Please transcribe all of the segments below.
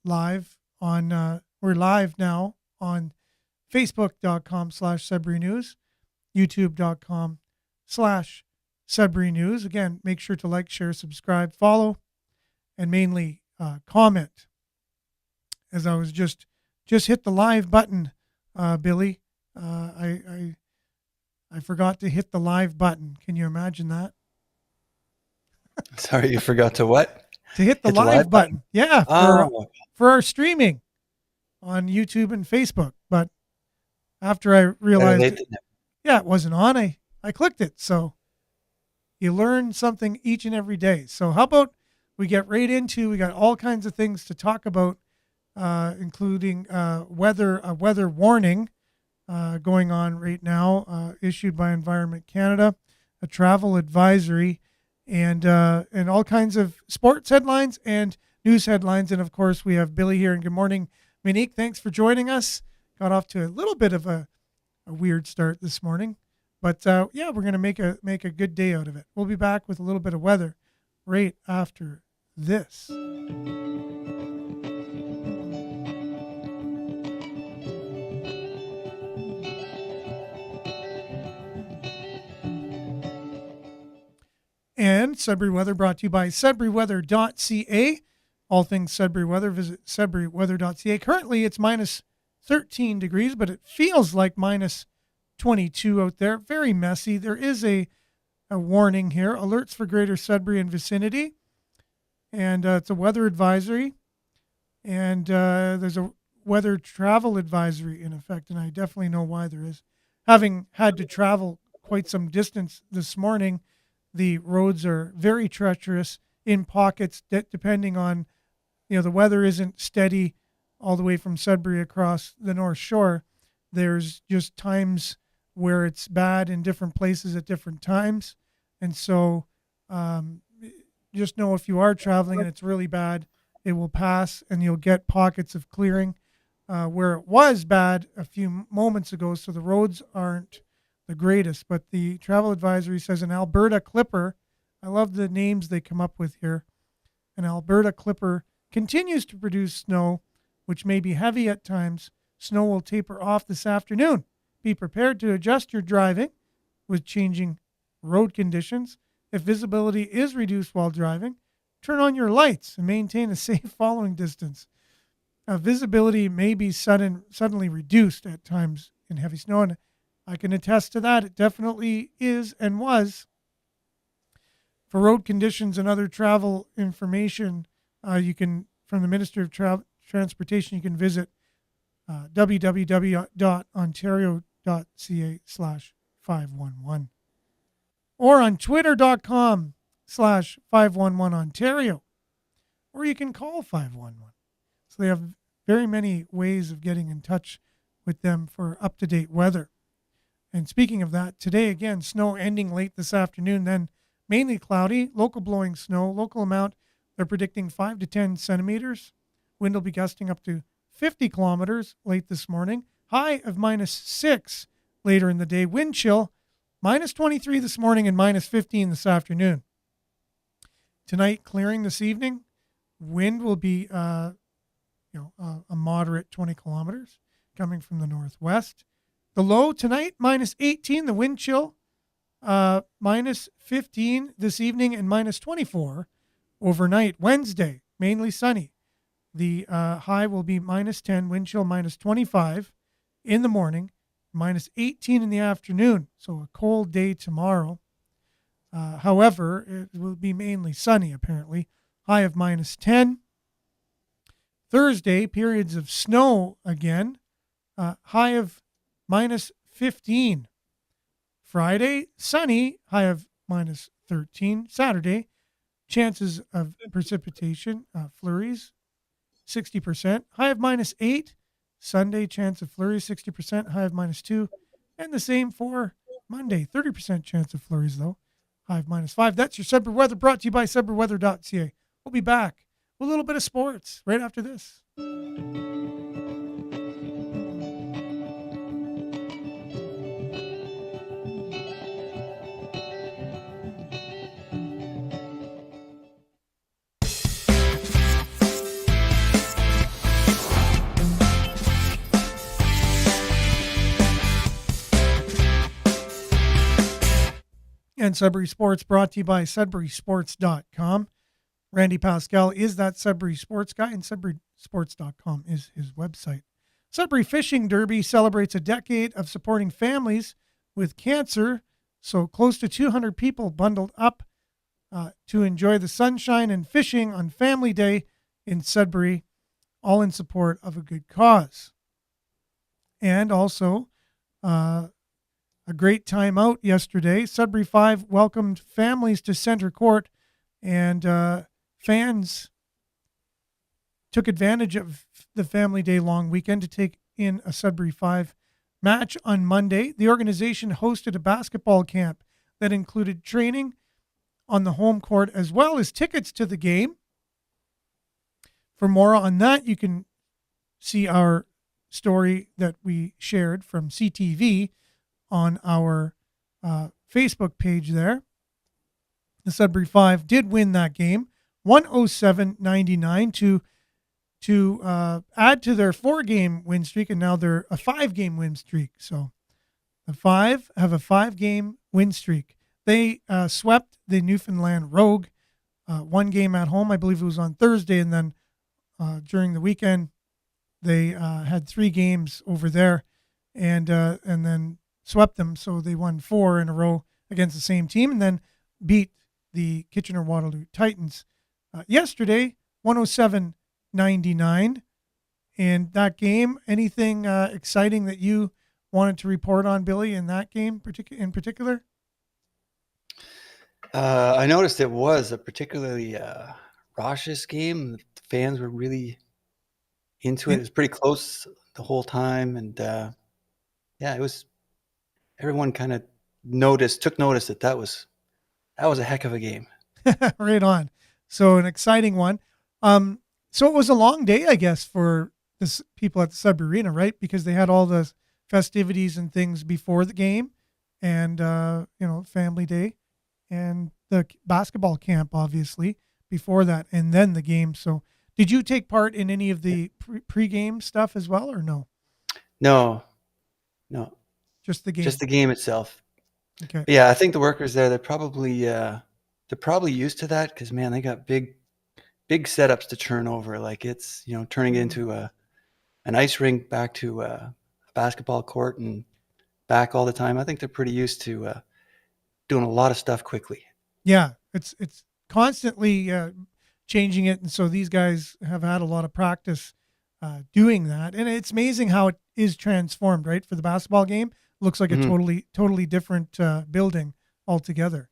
live on, we're live now on Facebook.com/Sudbury News, YouTube.com/Sudbury News. Again, make sure to like, share, subscribe, follow, and mainly comment. As I was just hit the live button, Billy. I forgot to hit the live button. Can you imagine that? Sorry, you forgot to what? To hit the live button. Yeah, for our streaming on YouTube and Facebook. But after I realized it wasn't on, I clicked it. So you learn something each and every day. So how about we get right into, we got all kinds of things to talk about, including a weather warning going on right now, issued by Environment Canada, a travel advisory, and all kinds of sports headlines and news headlines. And of course, we have Billy here. And good morning, Monique. Thanks for joining us. Got off to a little bit of a weird start this morning, but yeah, we're going to make a good day out of it. We'll be back with a little bit of weather right after this. And Sudbury Weather brought to you by sudburyweather.ca. All things Sudbury Weather, visit sudburyweather.ca. Currently, it's minus 13 degrees, but it feels like minus 22 out there. Very messy. There is a warning here. Alerts for Greater Sudbury and vicinity. And it's a weather advisory. And there's a weather travel advisory in effect, and I definitely know why there is. Having had to travel quite some distance this morning, the roads are very treacherous in pockets, depending on, the weather isn't steady all the way from Sudbury across the North Shore. There's just times where it's bad in different places at different times. And so just know if you are traveling and it's really bad, it will pass and you'll get pockets of clearing where it was bad a few moments ago. So the roads aren't the greatest, but the travel advisory says an Alberta Clipper, I love the names they come up with here, an Alberta Clipper continues to produce snow, which may be heavy at times. Snow will taper off this afternoon. Be prepared to adjust your driving with changing road conditions. If visibility is reduced while driving, turn on your lights and maintain a safe following distance. Visibility may be suddenly reduced at times in heavy snow, and I can attest to that. It definitely is and was. For road conditions and other travel information, you can, from the Minister of Transportation, you can visit www.ontario.ca/511 or on twitter.com/511Ontario, or you can call 511. So they have very many ways of getting in touch with them for up-to-date weather. And speaking of that, today again, snow ending late this afternoon, then mainly cloudy, local blowing snow, local amount, they're predicting 5 to 10 centimeters. Wind will be gusting up to 50 kilometers late this morning, high of -6 later in the day. Wind chill, -23 this morning and -15 this afternoon. Tonight, clearing this evening, wind will be a moderate 20 kilometers coming from the northwest. The low tonight, -18. The wind chill, -15 this evening and -24 overnight. Wednesday, mainly sunny. The high will be -10, wind chill -25 in the morning, -18 in the afternoon. So a cold day tomorrow. However, it will be mainly sunny, apparently. High of -10. Thursday, periods of snow again. High of -15. Friday, sunny, high of -13. Saturday, chances of precipitation, flurries, 60%. High of -8. Sunday, chance of flurries, 60%. High of -2. And the same for Monday, 30% chance of flurries, though. High of -5. That's your Sudbury Weather, brought to you by sudburyweather.ca. We'll be back with a little bit of sports right after this. And Sudbury Sports brought to you by SudburySports.com. Randy Pascal is that Sudbury Sports guy, and SudburySports.com is his website. Sudbury Fishing Derby celebrates a decade of supporting families with cancer. So close to 200 people bundled up to enjoy the sunshine and fishing on Family Day in Sudbury, all in support of a good cause. And also, a great time out yesterday. Sudbury 5 welcomed families to Center Court, and fans took advantage of the Family Day long weekend to take in a Sudbury 5 match on Monday. The organization hosted a basketball camp that included training on the home court as well as tickets to the game. For more on that, you can see our story that we shared from CTV on our Facebook page there. The Sudbury 5 did win that game, 107-99 to add to their 4-game win streak, and now they're a 5-game win streak. So the 5 have a 5-game win streak. They swept the Newfoundland Rogue, 1 game at home. I believe it was on Thursday, and then during the weekend they had 3 games over there, and then swept them. So they won 4 in a row against the same team, and then beat the Kitchener-Waterloo Titans yesterday, 107-99. And that game, anything exciting that you wanted to report on, Billy, in that game in particular? I noticed it was a particularly raucous game. The fans were really into it. It was pretty close the whole time, and it was. Everyone kind of took notice that was a heck of a game. Right on. So an exciting one. So it was a long day, I guess, for the people at the Sudbury Arena, right? Because they had all the festivities and things before the game, and Family Day, and the basketball camp, obviously, before that, and then the game. So did you take part in any of the pre-game stuff as well, or no? No. Just the game. Just the game itself. Okay. But yeah, I think the workers there, they're probably used to that, because man, they got big setups to turn over. Like it's turning it into an ice rink back to a basketball court and back all the time. I think they're pretty used to doing a lot of stuff quickly. Yeah, it's constantly changing it, and so these guys have had a lot of practice doing that, and it's amazing how it is transformed. Right, for the basketball game, looks like a totally different building altogether.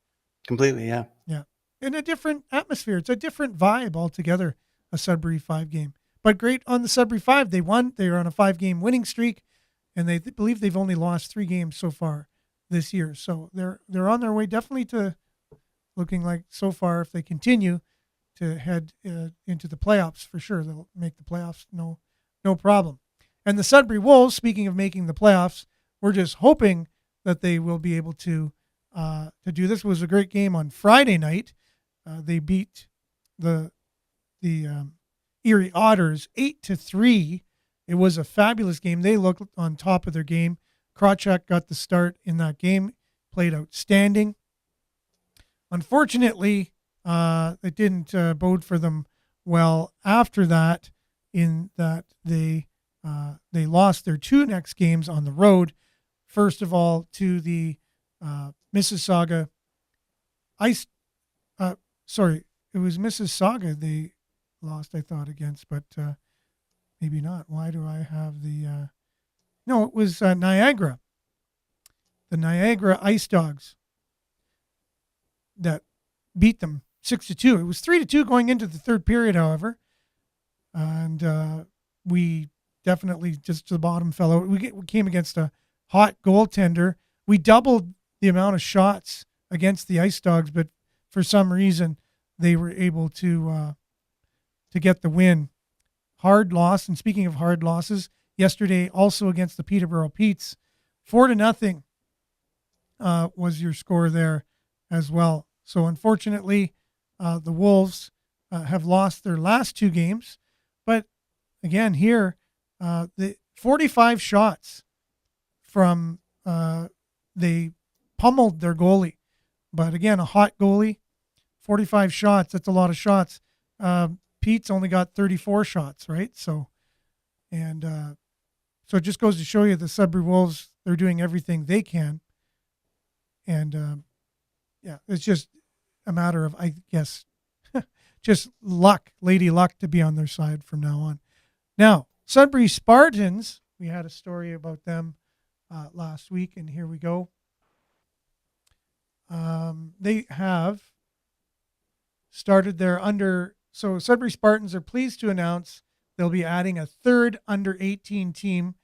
Completely, yeah. Yeah, in a different atmosphere. It's a different vibe altogether. A Sudbury 5 game, but great on the Sudbury 5. They won. They are on a 5-game winning streak, and they believe they've only lost 3 games so far this year. So they're on their way, definitely, to looking like, so far, if they continue to head into the playoffs, for sure they'll make the playoffs, no problem. And the Sudbury Wolves, speaking of making the playoffs, we're just hoping that they will be able to do this. It was a great game on Friday night. They beat the Erie Otters 8-3. It was a fabulous game. They looked on top of their game. Krawchuk got the start in that game, played outstanding. Unfortunately, it didn't bode for them well after that, in that they lost their 2 next games on the road. First of all, to the Mississauga Ice. It was Mississauga they lost, I thought, against, but maybe not. Why do I have the? No, it was Niagara. The Niagara Ice Dogs that beat them 6-2. It was 3-2 going into the third period, however, and we definitely just to the bottom fell out. We came against a hot goaltender. We doubled the amount of shots against the Ice Dogs, but for some reason they were able to get the win. Hard loss. And speaking of hard losses, yesterday also against the Peterborough Petes, 4-0 was your score there as well. So unfortunately, the Wolves have lost their last 2 games. But again, here, the 45 shots from they pummeled their goalie. But again, a hot goalie, 45 shots. That's a lot of shots. Pete's only got 34 shots, right? And so it just goes to show you the Sudbury Wolves, they're doing everything they can. And yeah, it's just a matter of, I guess, just luck, lady luck to be on their side from now on. Now, Sudbury Spartans, we had a story about them last week, and here we go. They have started their so Sudbury Spartans are pleased to announce they'll be adding a third under 18 team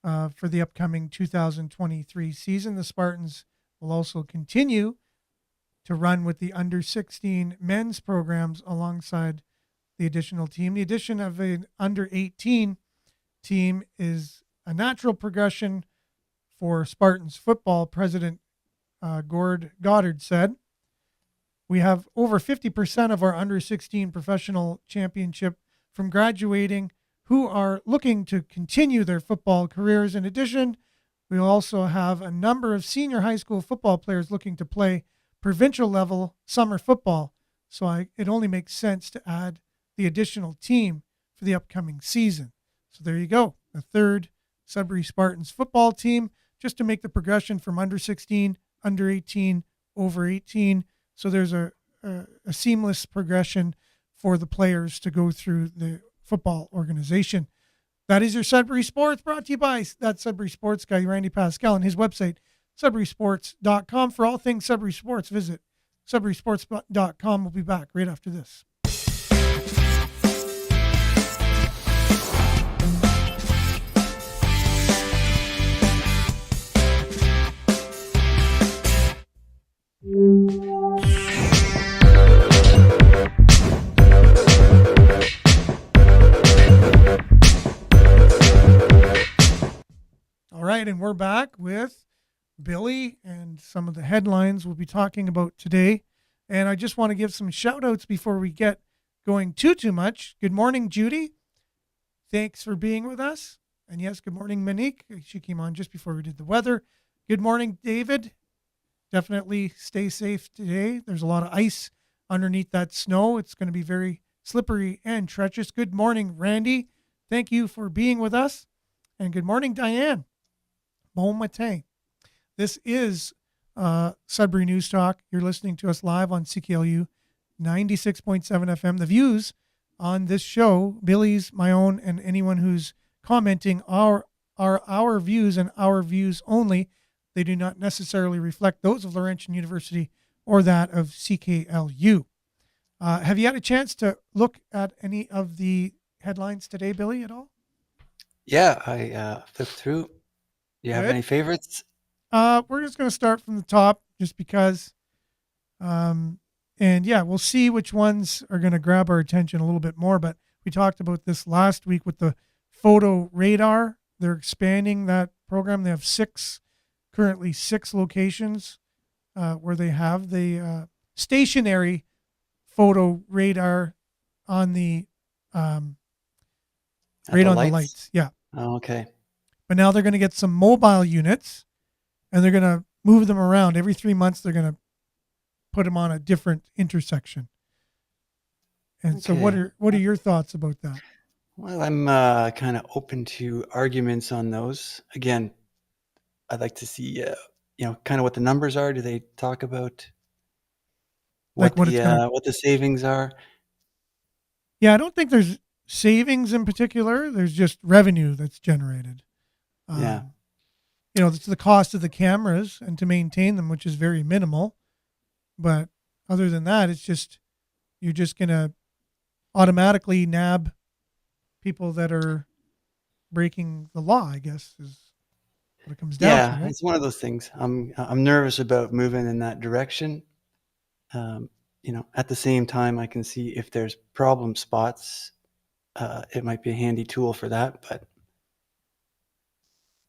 for the upcoming 2023 season. The Spartans will also continue to run with the under 16 men's programs alongside the additional team. The addition of an under 18 team is a natural progression for Spartans football. President Gord Goddard said, "We have over 50% of our under 16 professional championship from graduating who are looking to continue their football careers. In addition, we also have a number of senior high school football players looking to play provincial level summer football. So it only makes sense to add the additional team for the upcoming season." So there you go, a third Sudbury Spartans football team, just to make the progression from under 16, under 18, over 18. So there's a seamless progression for the players to go through the football organization. That is your Sudbury Sports, brought to you by that Sudbury Sports guy, Randy Pascal, and his website, SudburySports.com. For all things Sudbury Sports, visit SudburySports.com. We'll be back right after this. All right, and we're back with Billy and some of the headlines we'll be talking about today. And I just want to give some shout outs before we get going too much. Good morning, Judy. Thanks for being with us. And yes, good morning, Monique. She came on just before we did the weather. Good morning, David. Definitely stay safe today. There's a lot of ice underneath that snow. It's going to be very slippery and treacherous. Good morning, Randy. Thank you for being with us. And good morning, Diane. Bon matin. This is Sudbury News Talk. You're listening to us live on CKLU 96.7 FM. The views on this show, Billy's, my own, and anyone who's commenting are our views and our views only. They do not necessarily reflect those of Laurentian University or that of CKLU. Have you had a chance to look at any of the headlines today, Billy, at all? Yeah, I flipped through. Do you have any favorites? We're just going to start from the top just because. And yeah, we'll see which ones are going to grab our attention a little bit more. But we talked about this last week with the photo radar. They're expanding that program. They have currently six locations where they have the stationary photo radar on the right on the lights. Yeah. Oh, okay. But now they're going to get some mobile units, and they're going to move them around. Every 3 months, they're going to put them on a different intersection. And okay. So what are your thoughts about that? Well, I'm kind of open to arguments on those. Again, I'd like to see, kind of what the numbers are. Do they talk about what the savings are? Yeah, I don't think there's savings in particular. There's just revenue that's generated. Yeah. It's the cost of the cameras and to maintain them, which is very minimal. But other than that, it's just, you're just going to automatically nab people that are breaking the law, I guess, is what it comes down to. Yeah, right? It's one of those things. I'm nervous about moving in that direction. At the same time, I can see if there's problem spots, it might be a handy tool for that, but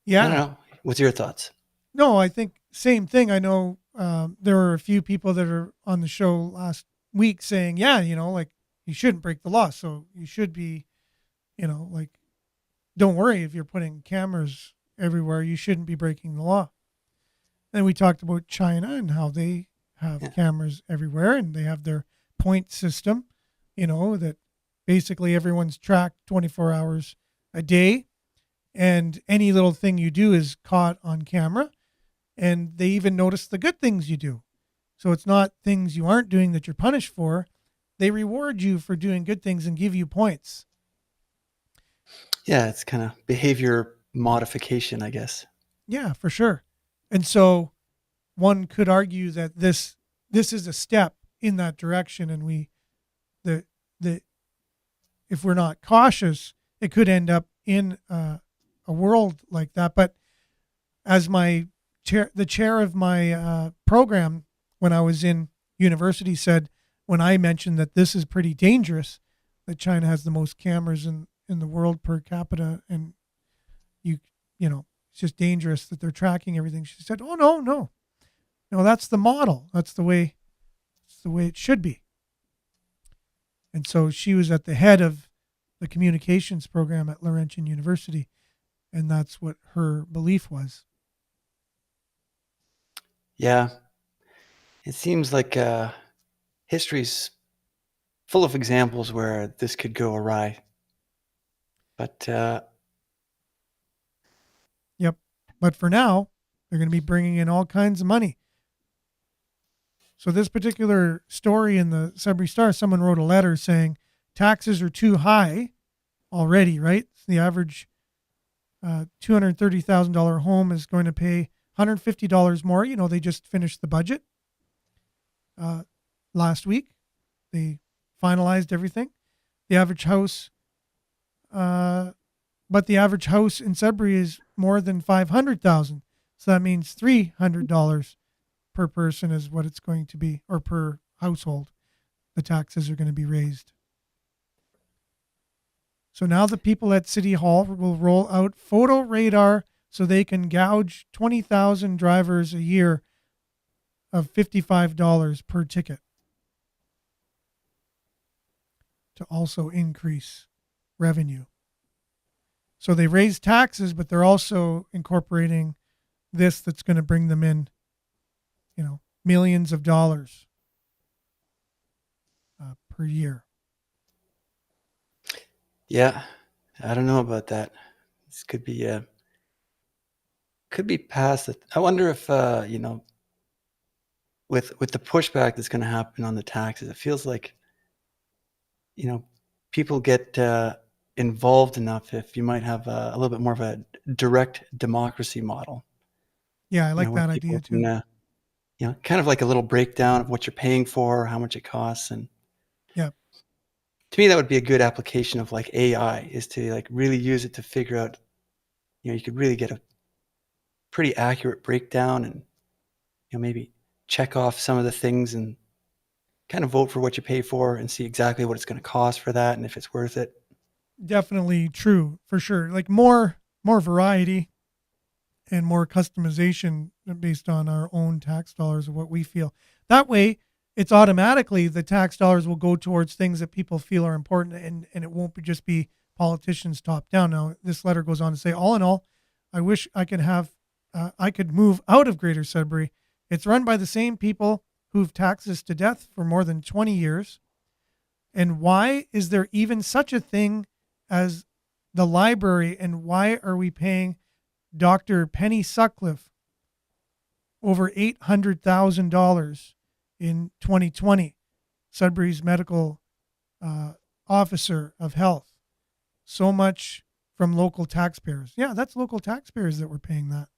yeah, I don't know. What's your thoughts? No, I think same thing. I know there were a few people that are on the show last week saying, yeah, you shouldn't break the law. So you should be, don't worry if you're putting cameras everywhere, you shouldn't be breaking the law. Then we talked about China and how they have Yeah. cameras everywhere, and they have their point system, that basically everyone's tracked 24 hours a day, and any little thing you do is caught on camera, and they even notice the good things you do. So it's not things you aren't doing that you're punished for. They reward you for doing good things and give you points. Yeah, it's kind of behavior modification, I guess. Yeah, for sure. And so one could argue that this is a step in that direction, and the the if we're not cautious, it could end up in a world like that. But as the chair of my program when I was in university said, when I mentioned that this is pretty dangerous, that China has the most cameras in the world per capita, and you you know it's just dangerous that they're tracking everything. She said, "Oh, no, no, no, that's the model. It's the way it should be." And so she was at the head of the communications program at Laurentian University, and that's what her belief was. Yeah, it seems like history's full of examples where this could go awry. But Yep. But for now, they're going to be bringing in all kinds of money. So this particular story in the Sudbury Star, someone wrote a letter saying taxes are too high already, right? The average $230,000 home is going to pay $150 more. They just finished the budget last week. They finalized everything. The average house, but the average house in Sudbury is more than 500,000. So that means $300 per person is what it's going to be, or per household. The taxes are going to be raised. So now the people at City Hall will roll out photo radar so they can gouge 20,000 drivers a year of $55 per ticket to also increase revenue. So they raise taxes, but they're also incorporating this that's going to bring them in, millions of dollars per year. yeah, I don't know about that. This could be past it. I wonder if with the pushback that's going to happen on the taxes, it feels like people get involved enough if you might have a little bit more of a direct democracy model. Yeah, I like Where that people idea can too. kind of like a little breakdown of what you're paying for, how much it costs, and Yeah, to me that would be a good application of like AI, is to like really use it to figure out, you could really get a pretty accurate breakdown, and maybe check off some of the things and kind of vote for what you pay for and see exactly what it's going to cost for that and if it's worth it. definitely true for sure. Like more variety and more customization based on our own tax dollars of what we feel. That way, it's automatically the tax dollars will go towards things that people feel are important, and it won't just be politicians top down. Now, this letter goes on to say, all in all, I wish I could move out of Greater Sudbury. It's run by the same people who've taxed us to death for more than 20 years. And why is there even such a thing as the library? And why are we paying Dr. Penny Sutcliffe over $800,000 in 2020, Sudbury's medical officer of health? So much from local taxpayers. Yeah, that's local taxpayers that were paying that.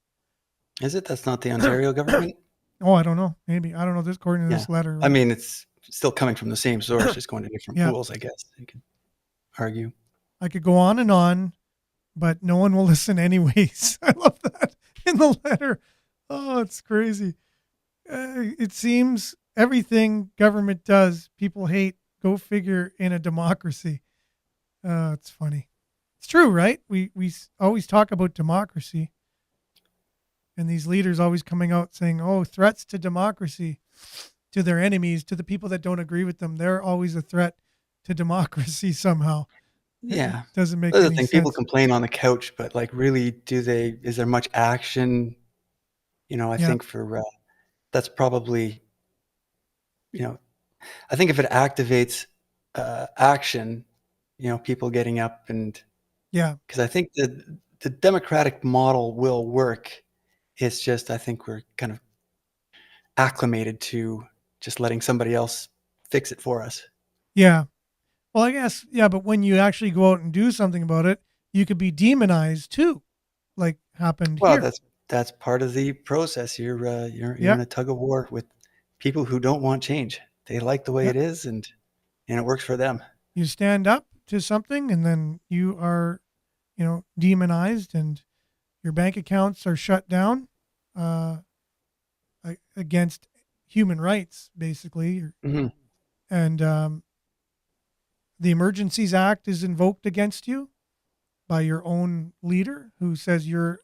Is it? That's not the Ontario government? Oh, I don't know. Maybe. I don't know. This according to Yeah. this letter. I Right? mean, it's still coming from the same source, just going to different Yeah, pools, I guess. You could argue. I could go on, but no one will listen anyways. I love that in the letter. Oh, it's crazy. It seems everything government does, people hate. Go figure in a democracy. It's funny. It's true, right? We always talk about democracy, and these leaders always coming out saying, "Oh, threats to democracy," to their enemies, to the people that don't agree with them. They're always a threat to democracy somehow. It Yeah. doesn't make That's the any thing. People sense. complain on the couch, but like, really, is there much action? I Yeah, think that's probably you know, I think if it activates action, people getting up, and Yeah. because I think the democratic model will work. It's just I think we're kind of acclimated to just letting somebody else fix it for us. Yeah. Well, I guess, yeah, but when you actually go out and do something about it, you could be demonized too, like happened Well, here. that's part of the process. You're Yeah. in a tug of war with people who don't want change. They like the way Yeah. it is, and it works for them. You stand up to something and then you are, demonized and your bank accounts are shut down uh, against human rights, basically. Hmm. And the Emergencies Act is invoked against you by your own leader who says you're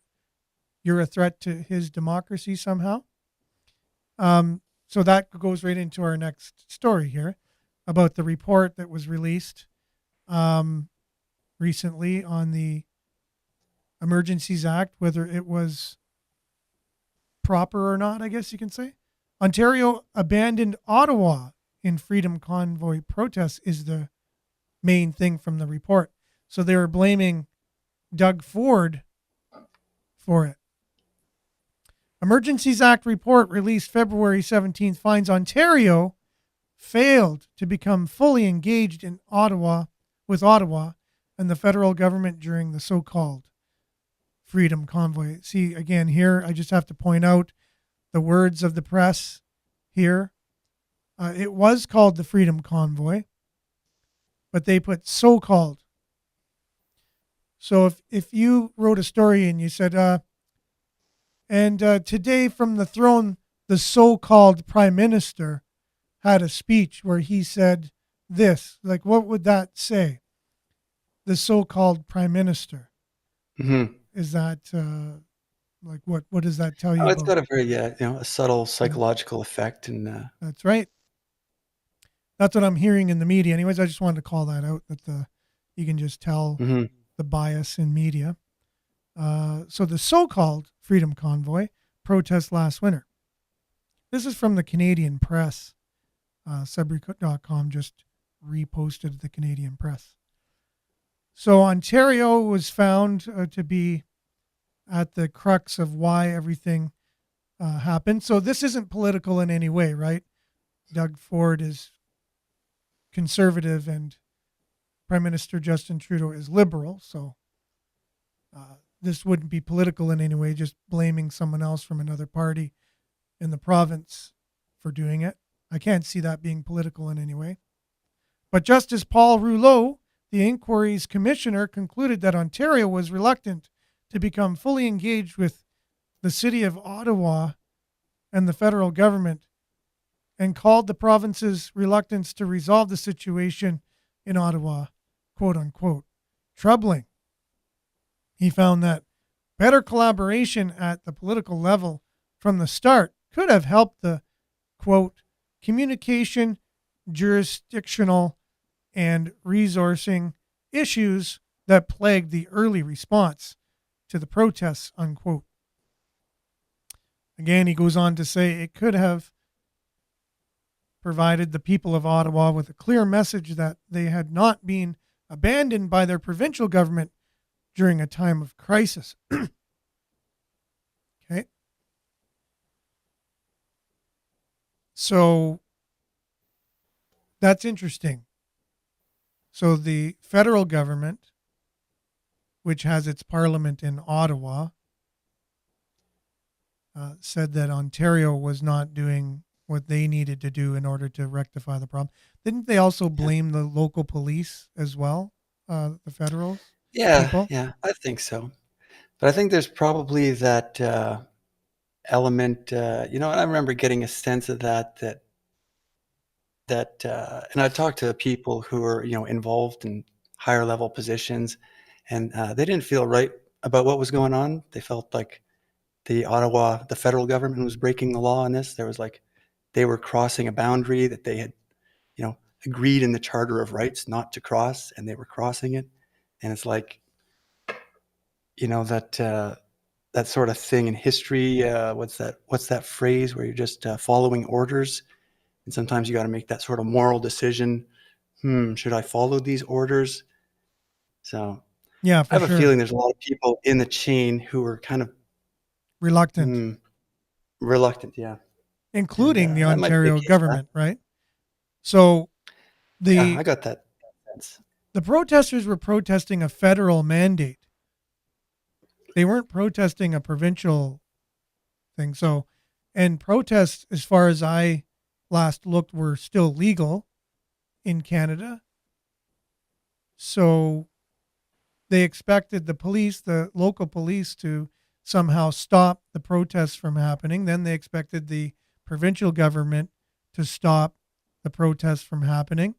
a threat to his democracy somehow. So that goes right into our next story here about the report that was released um, recently on the Emergencies Act, whether it was proper or not, I guess you can say. Ontario abandoned Ottawa in Freedom Convoy protests is the main thing from the report. So they were blaming Doug Ford for it. Emergencies Act report released February 17th finds Ontario failed to become fully engaged in Ottawa with Ottawa and the federal government during the so-called Freedom Convoy. See, again, here I just have to point out the words of the press here. It was called the Freedom Convoy, but they put so-called. So if you wrote a story and you said, today from the throne, the so-called prime minister had a speech where he said this, like what would that say? The so-called prime minister. Hmm. Is that like what does that tell you Oh, it's about? got a very a subtle Yeah, psychological effect, and that's right. That's what I'm hearing in the media. Anyways, I just wanted to call that out that the you can just tell mhm. the bias in media. So the so-called Freedom Convoy protest last winter. This is from the Canadian Press. Sudbury.com just reposted the Canadian Press. So Ontario was found to be at the crux of why everything happened. So this isn't political in any way, right? Doug Ford is conservative and Prime Minister Justin Trudeau is liberal. So this wouldn't be political in any way, just blaming someone else from another party in the province for doing it. I can't see that being political in any way. But Justice Paul Rouleau, the inquiry's commissioner, concluded that Ontario was reluctant to become fully engaged with the city of Ottawa and the federal government and called the province's reluctance to resolve the situation in Ottawa, quote unquote, troubling. He found that better collaboration at the political level from the start could have helped the, quote, communication, jurisdictional, and resourcing issues that plagued the early response to the protests, unquote. Again, he goes on to say it could have provided the people of Ottawa with a clear message that they had not been abandoned by their provincial government during a time of crisis. Okay. So that's interesting. So the federal government, which has its parliament in Ottawa, said that Ontario was not doing what they needed to do in order to rectify the problem. Didn't they also Yeah, blame the local police as well, the federals yeah, people? yeah, I think so. But I think there's probably that element. And I remember getting a sense of and I talked to people who are involved in higher level positions, and they didn't feel right about what was going on. They felt like the federal government was breaking the law on this. There was like they were crossing a boundary that they had, you know, agreed in the Charter of Rights not to cross, and they were crossing it. And it's like, that sort of thing in history. What's that phrase where you're just following orders? And sometimes you got to make that sort of moral decision. Should I follow these orders? So Yeah, I for have a sure. feeling there's a lot of people in the chain who are kind of Reluctant, hmm, reluctant. Yeah. And including the that might be a Ontario case of that. government, right? So Yeah, the I got that sense. the protesters were protesting a federal mandate. They weren't protesting a provincial thing. So, and protests, as far as I last looked, were still legal in Canada. So they expected the police, the local police, to somehow stop the protests from happening. Then they expected the provincial government to stop the protests from happening.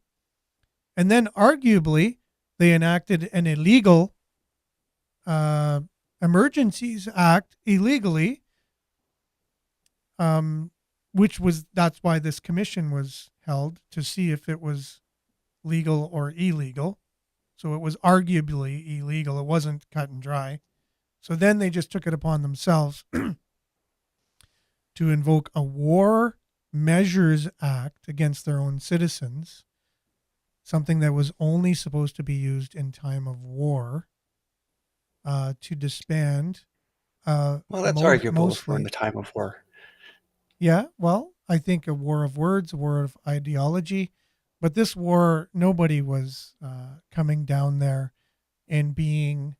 And then, arguably, they enacted an illegal uh, Emergencies Act illegally, um, which was that's why this commission was held to see if it was legal or illegal. So it was arguably illegal. It wasn't cut and dry. So then they just took it upon themselves to invoke a War Measures Act against their own citizens, something that was only supposed to be used in time of war, to disband Well, that's arguable if we're in the mostly. time of war. Yeah, well, I think a war of words, a war of ideology. But this war, nobody was coming down there and being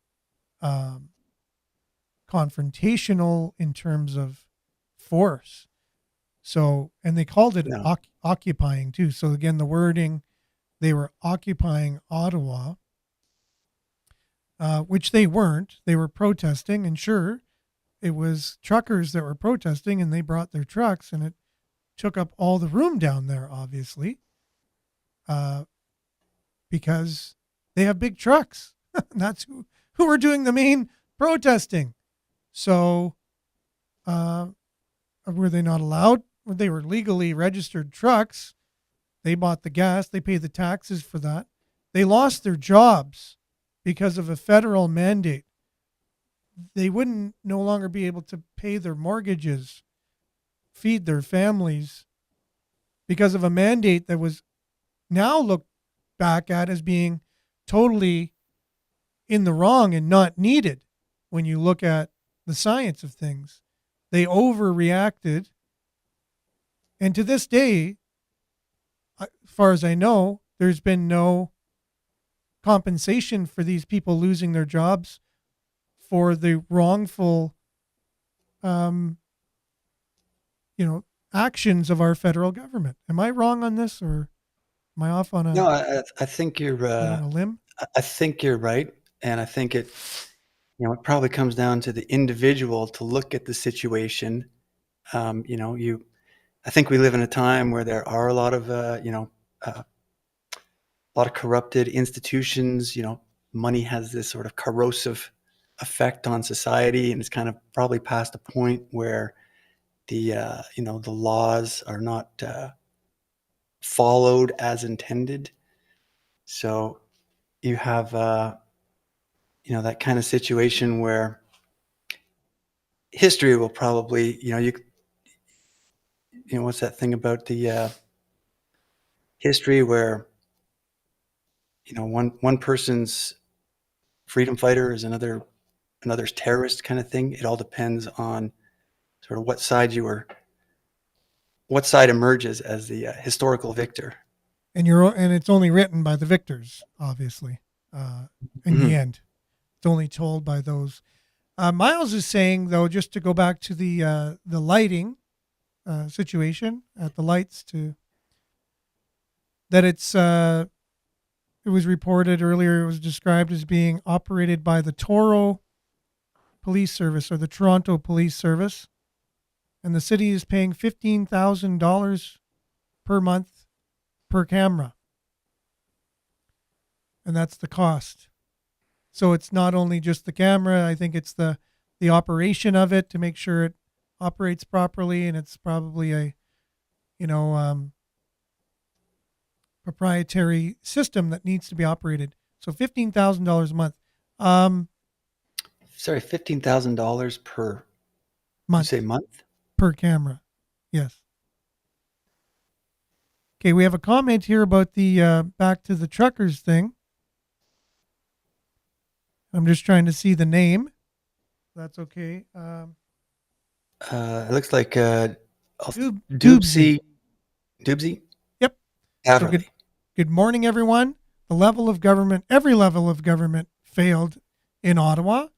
um, confrontational in terms of force. So, and they called it No. occupying too. So, again, the wording, they were occupying Ottawa, which they weren't. They were protesting. And sure, it was truckers that were protesting and they brought their trucks and it took up all the room down there, obviously, uh, because they have big trucks. That's who were doing the main protesting. So, were they not allowed? They were legally registered trucks. They bought the gas. They paid the taxes for that. They lost their jobs because of a federal mandate. They wouldn't no longer be able to pay their mortgages, feed their families because of a mandate that was now looked back at as being totally in the wrong and not needed when you look at the science of things. They overreacted. And to this day, as far as I know, there's been no compensation for these people losing their jobs for the wrongful, um, actions of our federal government. Am I wrong on this, or am I off on No, a I think you're on a limb? I think you're right, and I think it probably comes down to the individual to look at the situation. You I think we live in a time where there are a lot of a lot of corrupted institutions. Money has this sort of corrosive effect on society, and it's kind of probably past a point where the laws are not followed as intended. So you have that kind of situation where history will probably what's that thing about the history where one person's freedom fighter is another's terrorist kind of thing. It all depends on sort of what side emerges as the historical victor. And it's only written by the victors, obviously. In the Mhm. end, it's only told by those. Miles is saying, though, just to go back to the lighting situation at the lights, to that it was reported earlier. It was described as being operated by the Toro Police Service or the Toronto Police Service, and the city is paying $15,000 per month per camera, and that's the cost. So it's not only just the camera. I think it's the operation of it to make sure it operates properly, and it's probably a you know um, proprietary system that needs to be operated. So $15,000 a month. Um, Sorry, $15,000 per, you say month month? per camera. Yes. Okay, we have a comment here about the back to the truckers thing. I'm just trying to see the name. That's okay. It looks like Doobsy. Doobsy Yep. So Haverly. good morning, everyone. The level of government, every level of government failed in Ottawa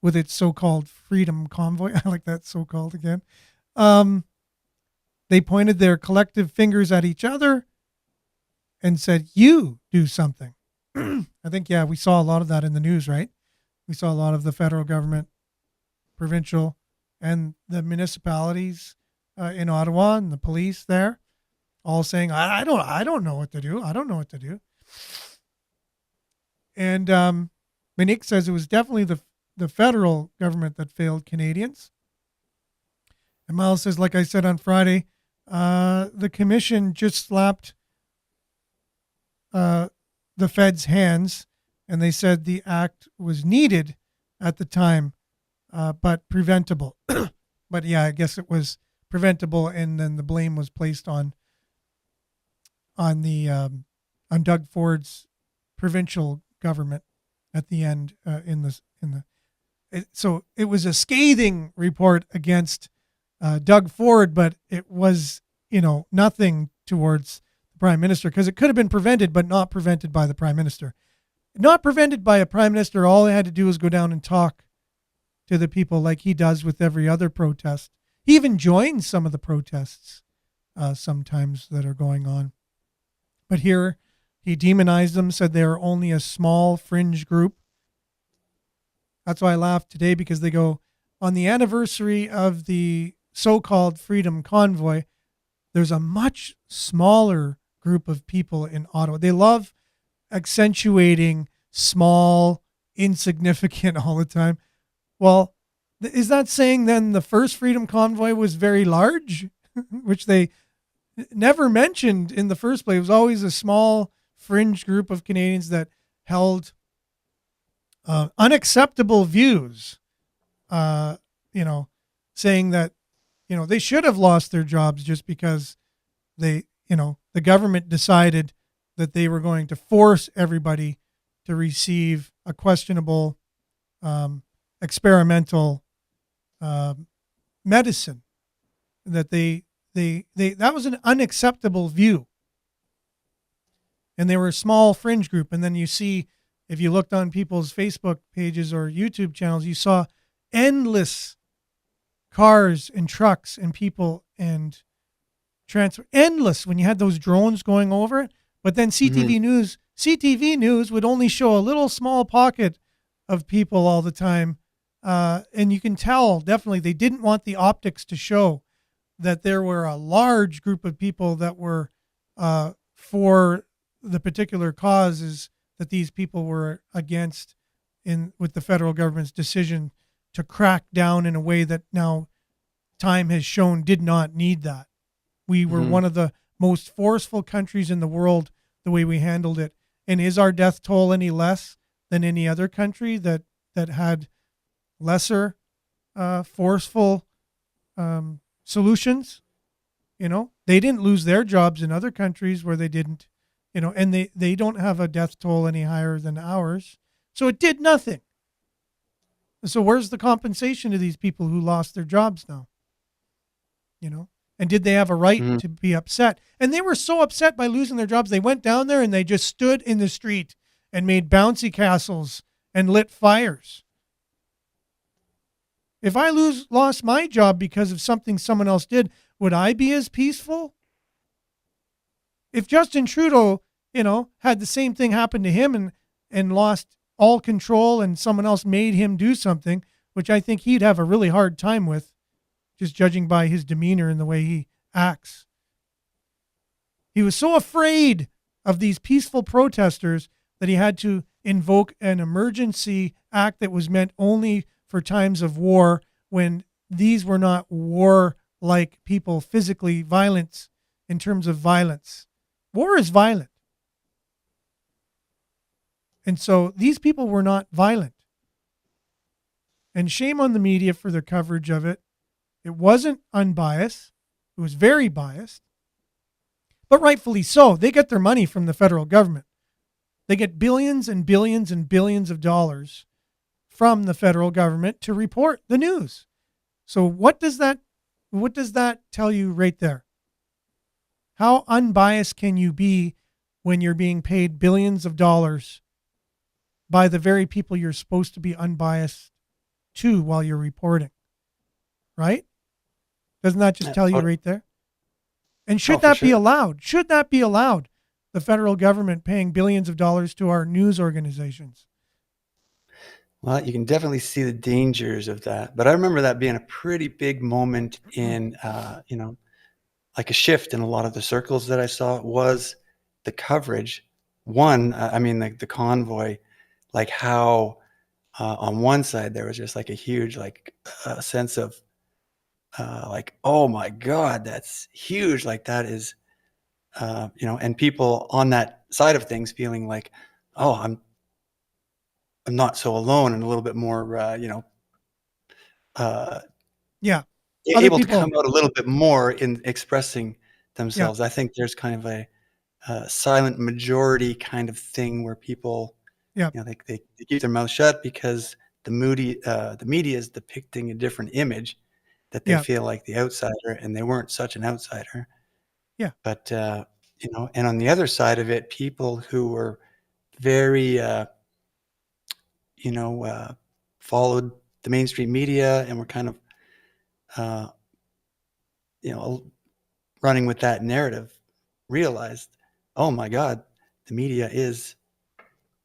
with its so-called freedom convoy. I like that so-called again. They pointed their collective fingers at each other and said, "You do something." I think, yeah, we saw a lot of that in the news, right? We saw a lot of the federal government, provincial, and the municipalities in Ottawa and the police there all saying, I don't know what to do. I don't know what to do." And Monique says it was definitely the federal government that failed Canadians. And Miles says, like I said on Friday, the commission just slapped the Fed's hands, and they said the act was needed at the time, but preventable. But yeah, I guess it was preventable, and then the blame was placed on Doug Ford's provincial government at the end so it was a scathing report against Doug Ford, but it was nothing towards the prime minister, because it could have been prevented, but not prevented by the prime minister. Not prevented by a prime minister. All he had to do was go down and talk to the people like he does with every other protest. He even joins some of the protests sometimes that are going on. But here he demonized them, said they are only a small fringe group. That's why I laughed today, because they go, on the anniversary of the so-called Freedom Convoy, there's a much smaller group of people in Ottawa. They love accentuating small, insignificant all the time. Well, is that saying then the first Freedom Convoy was very large, which they never mentioned in the first place? It was always a small fringe group of Canadians that held unacceptable views, saying that, they should have lost their jobs just because the government decided that they were going to force everybody to receive a questionable experimental medicine, that that was an unacceptable view. And they were a small fringe group. And then you see, if you looked on people's Facebook pages or YouTube channels, you saw endless cars and trucks and people and transfer, endless, when you had those drones going over it. But then CTV News would only show a little small pocket of people all the time. And you can tell, definitely, they didn't want the optics to show that there were a large group of people that were for the particular causes that these people were against with the federal government's decision to crack down in a way that now time has shown did not need that. We were one of the most forceful countries in the world the way we handled it. And is our death toll any less than any other country that had lesser forceful solutions? They didn't lose their jobs in other countries where they didn't, and they don't have a death toll any higher than ours. So it did nothing. So where's the compensation to these people who lost their jobs now? And did they have a right to be upset? And they were so upset by losing their jobs, they went down there and they just stood in the street and made bouncy castles and lit fires. If I lost my job because of something someone else did, would I be as peaceful? If Justin Trudeau, had the same thing happen to him and lost all control and someone else made him do something, which I think he'd have a really hard time with, just judging by his demeanor and the way he acts. He was so afraid of these peaceful protesters that he had to invoke an emergency act that was meant only for times of war, when these were not war-like people, physically violent in terms of violence. War is violent. And so these people were not violent. And shame on the media for their coverage of it. It wasn't unbiased. It was very biased. but rightfully so. They get their money from the federal government. They get billions and billions and billions of dollars from the federal government to report the news. So what does that tell you right there? How unbiased can you be when you're being paid billions of dollars by the very people you're supposed to be unbiased to while you're reporting, right? Doesn't that just Yeah. tell you right there? And Oh, should for that be sure. allowed? Should that be allowed? The federal government paying billions of dollars to our news organizations. Well, you can definitely see the dangers of that. But I remember that being a pretty big moment in, like a shift in a lot of the circles that I saw was the coverage. One, I mean, the convoy, like how on one side there was just like a huge like sense of like, oh my God, that's huge. Like that is, and people on that side of things feeling like, oh, I'm not so alone and a little bit more, uh, Yeah. Other able to come people. out a little bit more in expressing Yeah. themselves. I think there's kind of a silent majority kind of thing where people, Yeah. they keep their mouth shut because the media is depicting a different image that they Yeah. feel like the outsider, and they weren't such an outsider. Yeah. But and on the other side of it, people who were very, you know, uh, followed the mainstream media and were kind of, uh, you know, running with that narrative, realized, oh my God, the media is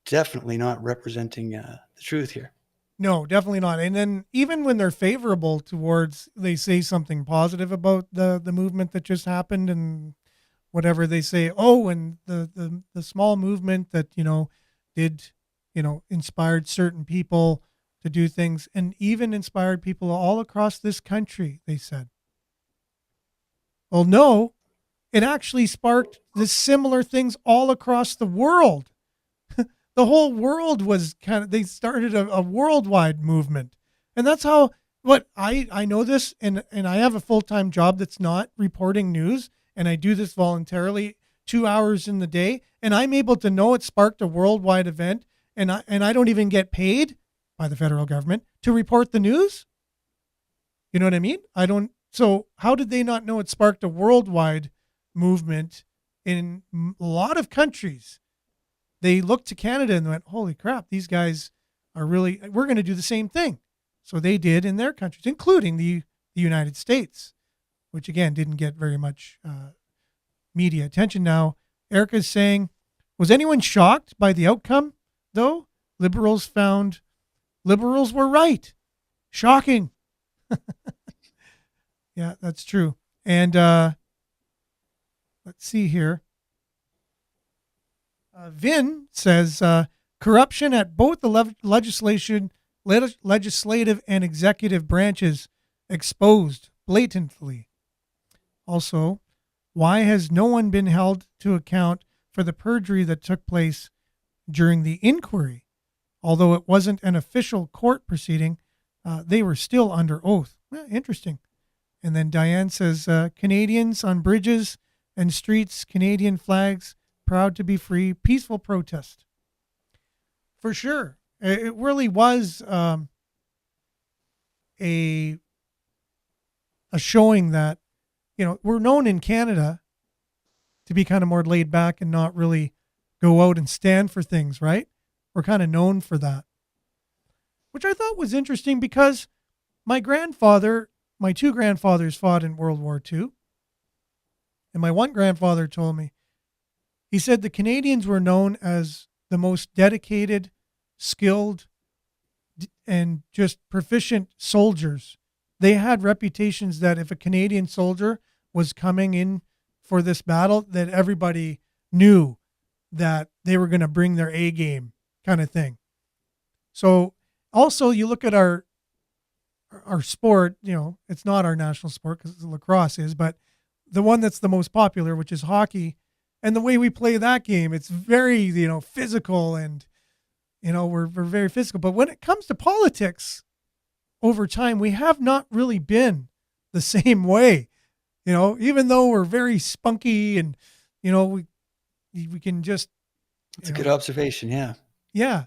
definitely not representing the truth here. No, definitely not. And then even when they're favorable towards, they say something positive about the movement that just happened and whatever they say. Oh, and the small movement that did inspired certain people to do things, and even inspired people all across this country. They said, well, no, it actually sparked the similar things all across the world. The whole world was they started a worldwide movement. And that's how, what I know this, and I have a full-time job that's not reporting news, and I do this voluntarily 2 hours in the day, and I'm able to know it sparked a worldwide event, and I don't even get paid by the federal government to report the news. You know what I mean? I don't. So how did they not know it sparked a worldwide movement in a lot of countries? They looked to Canada and went, holy crap, these guys are really, we're going to do the same thing. So they did in their countries, including the United States, which again didn't get very much media attention. Now, Erica's saying, was anyone shocked by the outcome, though? Liberals were right. Shocking. Yeah, that's true. And let's see here. Vin says corruption at both the legislative and executive branches exposed blatantly. Also, why has no one been held to account for the perjury that took place during the inquiry? Although it wasn't an official court proceeding, they were still under oath. Interesting. And then Diane says Canadians on bridges and streets, Canadian flags, proud to be free, peaceful protest. For sure. It really was a showing that, we're known in Canada to be kind of more laid back and not really go out and stand for things, right? We're kind of known for that, which I thought was interesting because my two grandfathers fought in World War II. And my one grandfather told me, he said the Canadians were known as the most dedicated, skilled, and just proficient soldiers. They had reputations that if a Canadian soldier was coming in for this battle, that everybody knew that they were going to bring their A game, kind of thing. So also you look at our sport, it's not our national sport because lacrosse is, but the one that's the most popular, which is hockey. And the way we play that game, it's very, physical, and, we're very physical. But when it comes to politics, over time, we have not really been the same way, even though we're very spunky and, we can just, It's a good observation. Yeah. yeah.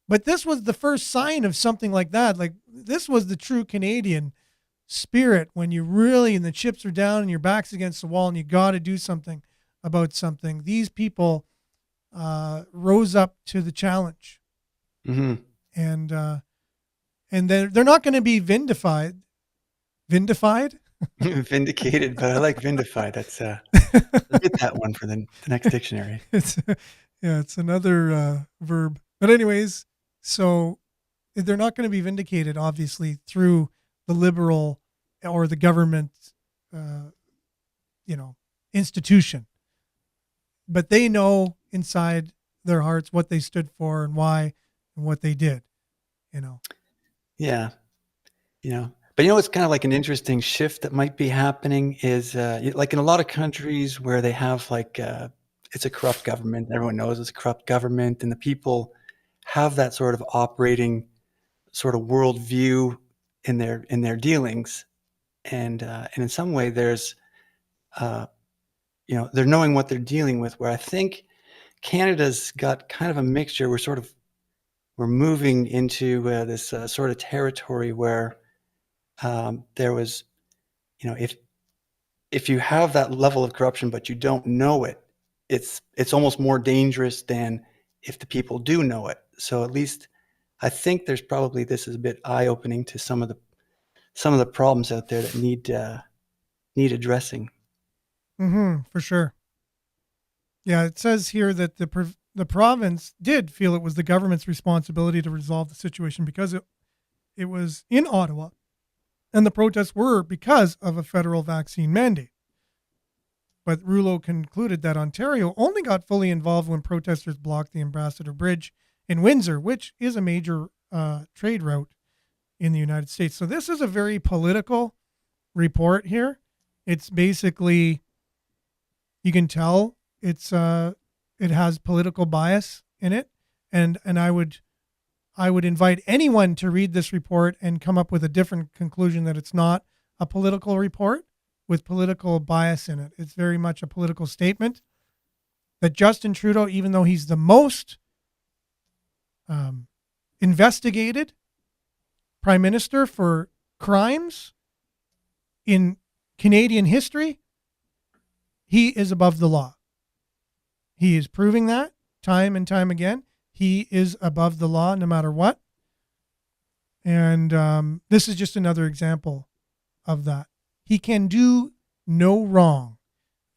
But this was the first sign of something like that. Like, this was the true Canadian spirit, when you really, and the chips are down and your back's against the wall and you got to do something about something. These people rose up to the challenge, Hmm. and they're not going to be vindified. Vindicated, but I like vindified. That's I'll get that one for the next dictionary. It's yeah, it's another verb. But anyways, so they're not going to be vindicated, obviously, through the liberal or the government, uh, institution. But they know inside their hearts what they stood for and why and what they did. You know. Yeah. But it's kind of like an interesting shift that might be happening is like in a lot of countries where they have like it's a corrupt government. Everyone knows it's a corrupt government, and the people have that sort of operating sort of worldview in their dealings, and in some way there's uh, they're knowing what they're dealing with. Where I think Canada's got kind of a mixture. We're moving into this sort of territory where there was, if you have that level of corruption but you don't know it, it's almost more dangerous than if the people do know it. So at least I think there's probably this is a bit eye opening to some of the problems out there that need addressing. For sure. Yeah, it says here that the province did feel it was the government's responsibility to resolve the situation because it was in Ottawa, and the protests were because of a federal vaccine mandate. But Rouleau concluded that Ontario only got fully involved when protesters blocked the Ambassador Bridge in Windsor, which is a major trade route in the United States. So this is a very political report here. It's basically, you can tell it has political bias in it, and I would invite anyone to read this report and come up with a different conclusion, that it's not a political report with political bias in it. It's very much a political statement that Justin Trudeau, even though he's the most investigated prime minister for crimes in Canadian history, he is above the law. He is proving that time and time again. He is above the law no matter what. And this is just another example of that. He can do no wrong,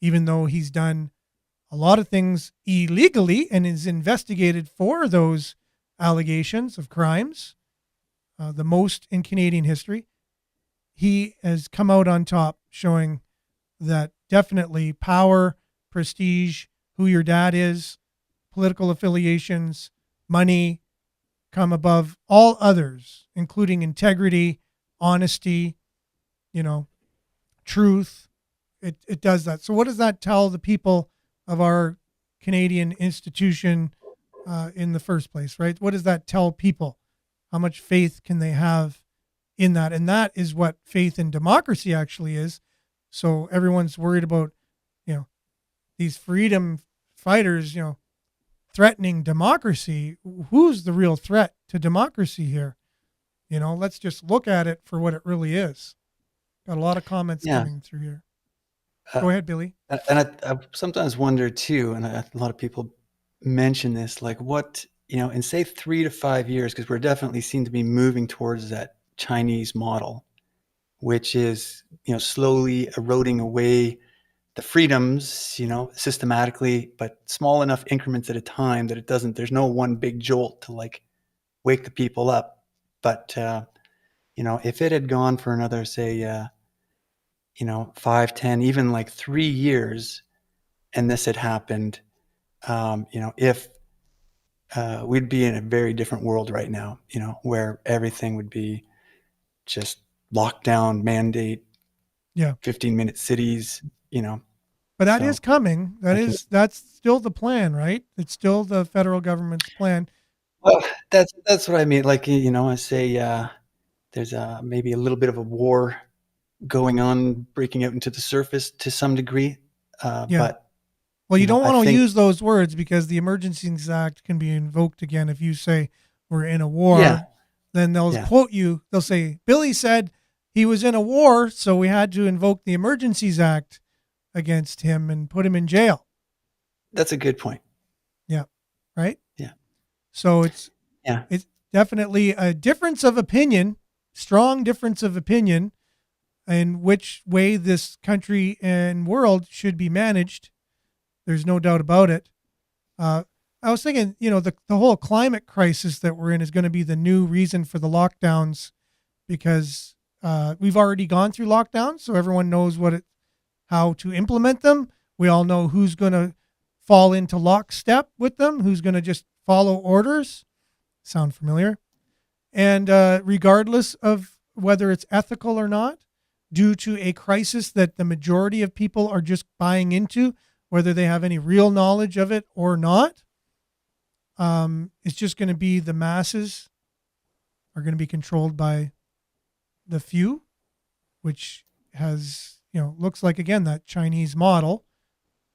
even though he's done a lot of things illegally and is investigated for those allegations of crimes, the most in Canadian history. He has come out on top, showing that definitely power, prestige, who your dad is, political affiliations, money come above all others, including integrity, honesty, truth. It does that. So what does that tell the people of our Canadian institution in the first place, right? What does that tell people? How much faith can they have in that? And that is what faith in democracy actually is. So everyone's worried about, these freedom fighters, threatening democracy. Who's the real threat to democracy here? Let's just look at it for what it really is. Got a lot of comments Yeah. coming through here. Uh, Go ahead, Billy. and I sometimes wonder too, and a lot of people mention this, like what, in say 3 to 5 years, because we're definitely seem to be moving towards that Chinese model, which is, slowly eroding away the freedoms, systematically, but small enough increments at a time that there's no one big jolt to like wake the people up. But, if it had gone for another, say, 5, 10, even like 3 years, and this had happened, if we'd be in a very different world right now, where everything would be just lockdown, mandate, Yeah. 15-minute cities, But that is so coming. I can. That's still the plan, right? It's still the federal government's plan. Well, that's what I mean. Like, I say there's maybe a little bit of a war going on, breaking out into the surface to some degree. Yeah. But Well, you don't I want to think, use those words because the Emergencies Act can be invoked again if you say we're in a yeah, war. Then they'll yeah, quote you. They'll say, Billy said he was in a war, so we had to invoke the Emergencies Act against him and put him in jail. that's a good point. Yeah. Right? Yeah, So yeah. it's definitely a difference of opinion, strong difference of opinion in which way this country and world should be managed. There's no doubt about it. Uh, I was thinking, the whole climate crisis that we're in is going to be the new reason for the lockdowns because we've already gone through lockdowns, so everyone knows how to implement them. We all know who's going to fall into lockstep with them, who's going to just follow orders. Sound familiar? And regardless of whether it's ethical or not, due to a crisis that the majority of people are just buying into, whether they have any real knowledge of it or not, it's just going to be the masses are going to be controlled by the few, which has, looks like, again, that Chinese model.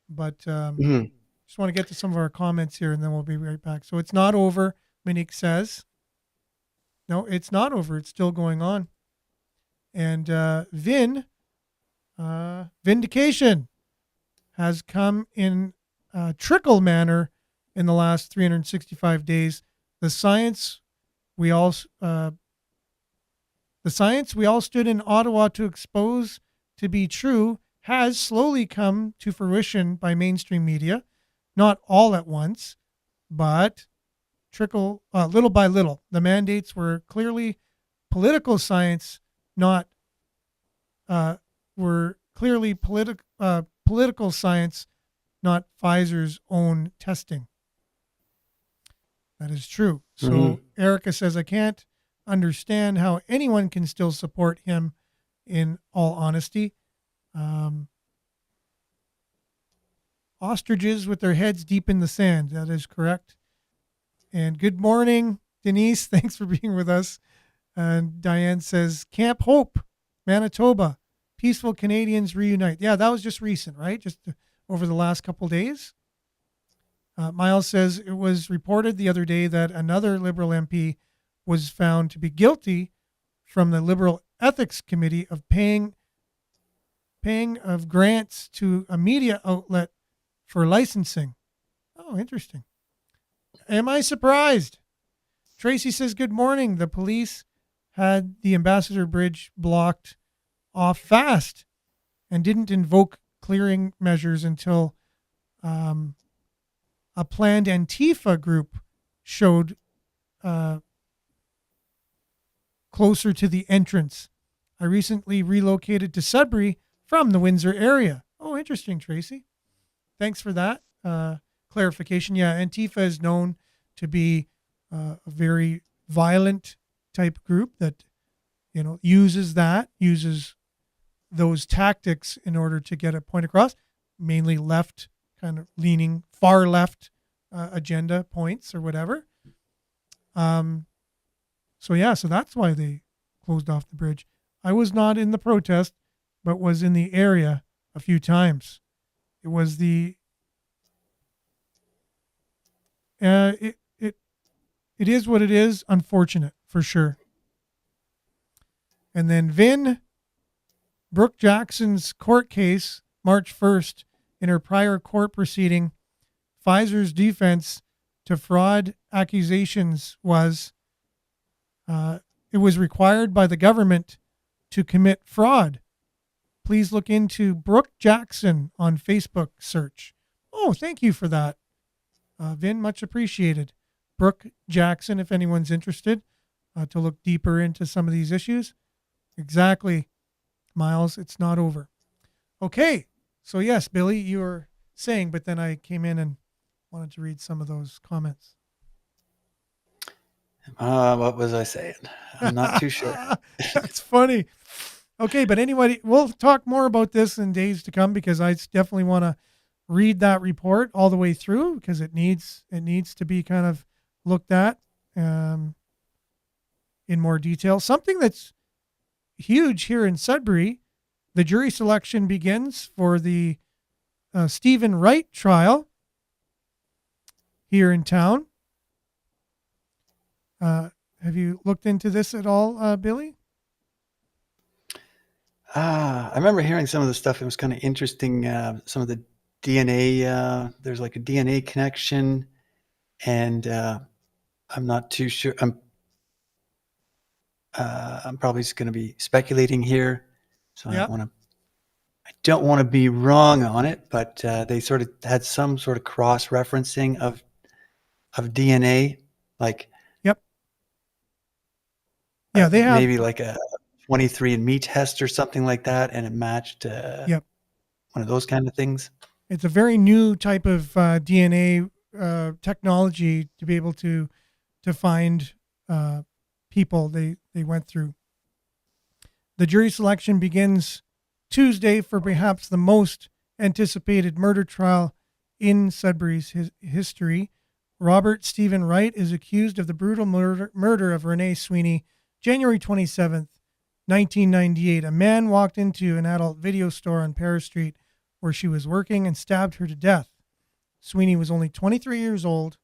But Mhm. just want to get to some of our comments here and then we'll be right back. So it's not over, Monique says. No, it's not over. It's still going on. And vindication has come in trickle manner in the last 365 days. The science we all stood in Ottawa to expose to be true has slowly come to fruition by mainstream media, not all at once, but little by little. The mandates were clearly political science, not were clearly political science, not Pfizer's own testing. That is true. So Mhm. Erica says, I can't understand how anyone can still support him in all honesty. Ostriches with their heads deep in the sand. That is correct. And good morning, Denise. Thanks for being with us. And Diane says, Camp Hope, Manitoba. Peaceful Canadians reunite. Yeah, that was just recent, right? Just over the last couple of days. Miles says it was reported the other day that another Liberal MP was found to be guilty from the Liberal Ethics Committee of paying of grants to a media outlet for licensing. Oh, interesting. Am I surprised? Tracy says, good morning. The police had the Ambassador Bridge blocked off fast and didn't invoke clearing measures until a planned Antifa group showed closer to the entrance. I recently relocated to Sudbury from the Windsor area. Oh, interesting, Tracy. Thanks for that clarification. Yeah, Antifa is known to be a very violent type group that uses those tactics in order to get a point across, mainly left, kind of leaning far left agenda points or whatever. So that's why they closed off the bridge. I was not in the protest, but was in the area a few times. It was it is what it is. Unfortunate for sure. And then Brooke Jackson's court case, March 1st, in her prior court proceeding, Pfizer's defense to fraud accusations was it was required by the government to commit fraud. Please look into Brooke Jackson on Facebook search. Oh, thank you for that. Vin, much appreciated. Brooke Jackson, if anyone's interested to look deeper into some of these issues. Exactly, Miles, it's not over. Okay, so yes, Billy, you were saying, but then I came in and wanted to read some of those comments. What was I saying? I'm not too sure. That's funny. Okay, but anyway, we'll talk more about this in days to come because I definitely want to read that report all the way through because it needs to be kind of looked at in more detail. Something that's huge here in Sudbury, the jury selection begins for the Stephen Wright trial here in town. Have you looked into this at all, Billy? I remember hearing some of the stuff. It was kind of interesting. Some of the DNA. There's like a DNA connection, and I'm not too sure. I'm probably just going to be speculating here, so Yeah. I don't want to be wrong on it. But they sort of had some sort of cross-referencing of DNA, like Yep. Yeah, they have. maybe like a 23andMe test or something like that, and it matched Yep. one of those kind of things. It's a very new type of DNA technology to be able to find people they went through. The jury selection begins Tuesday for perhaps the most anticipated murder trial in Sudbury's history. Robert Stephen Wright is accused of the brutal murder of Renee Sweeney, January 27th, 1998. A man walked into an adult video store on Paris Street where she was working and stabbed her to death. Sweeney was only 23 years old,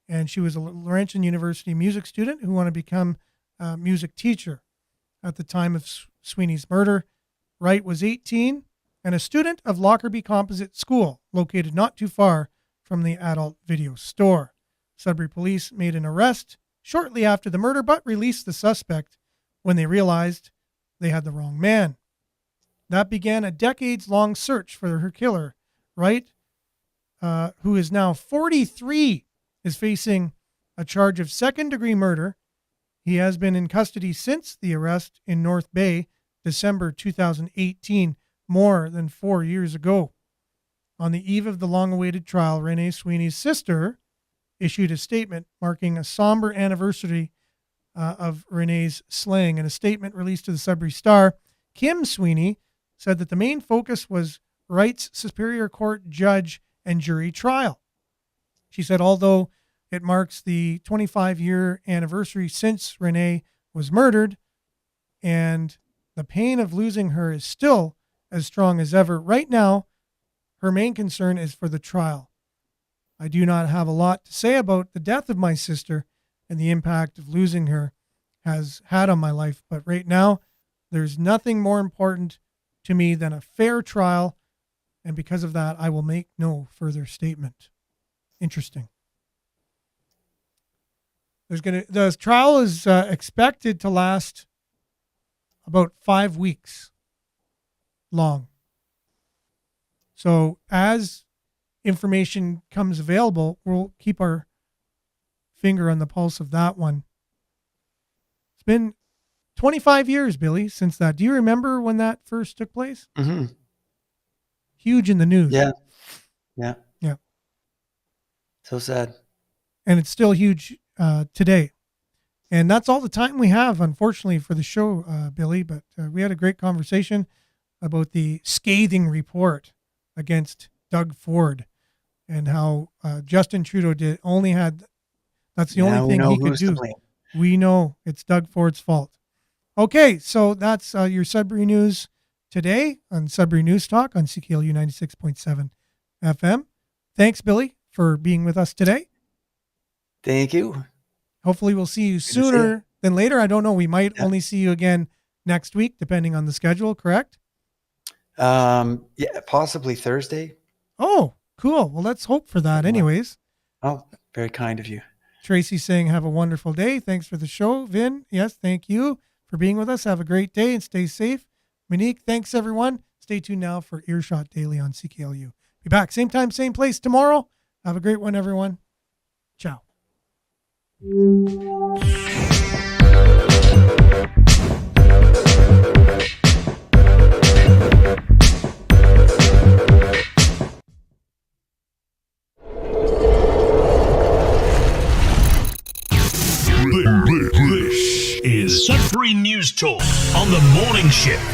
and she was a Laurentian University music student who wanted to become a music teacher. At the time of Sweeney's murder, Wright was 18 and a student of Lockerbie Composite School, located not too far from the adult video store. Sudbury police made an arrest shortly after the murder, but released the suspect when they realized they had the wrong man. That began a decades-long search for her killer. Wright, who is now 43, is facing a charge of second-degree murder. He has been in custody since the arrest in North Bay, December 2018, more than 4 years ago. On the eve of the long-awaited trial, Renee Sweeney's sister issued a statement marking a somber anniversary of Renee's slaying. In a statement released to the Sudbury Star, Kim Sweeney said that the main focus was Wright's Superior Court judge and jury trial. She said, although it marks the 25-year anniversary since Renee was murdered, and the pain of losing her is still as strong as ever, right now, her main concern is for the trial. I do not have a lot to say about the death of my sister and the impact of losing her has had on my life, but right now, there's nothing more important to me than a fair trial, and because of that, I will make no further statement. Interesting. The trial is expected to last about 5 weeks long. So as information comes available, we'll keep our finger on the pulse of that one. It's been 25 years, Billy, since that. Do you remember when that first took place? Mm-hmm. Huge in the news. Yeah. So sad. And it's still huge today. And that's all the time we have, unfortunately, for the show, Billy. But we had a great conversation about the scathing report against Doug Ford and how Justin Trudeau that's the only thing he could do. We know it's Doug Ford's fault. Okay, so that's your Sudbury News today on Sudbury News Talk on CKLU 96.7 FM. Thanks, Billy, for being with us today. Thank you. Hopefully we'll see you sooner than later. I don't know. We might only see you again next week, depending on the schedule, correct? Yeah, possibly Thursday. Oh, cool. Well, let's hope for that anyways. Oh, very kind of you. Tracy's saying, have a wonderful day. Thanks for the show. Vin, yes, thank you for being with us. Have a great day and stay safe. Monique, thanks, everyone. Stay tuned now for Earshot Daily on CKLU. Be back same time, same place tomorrow. Have a great one, everyone. Ciao. This is Sudbury News Talk on the morning shift.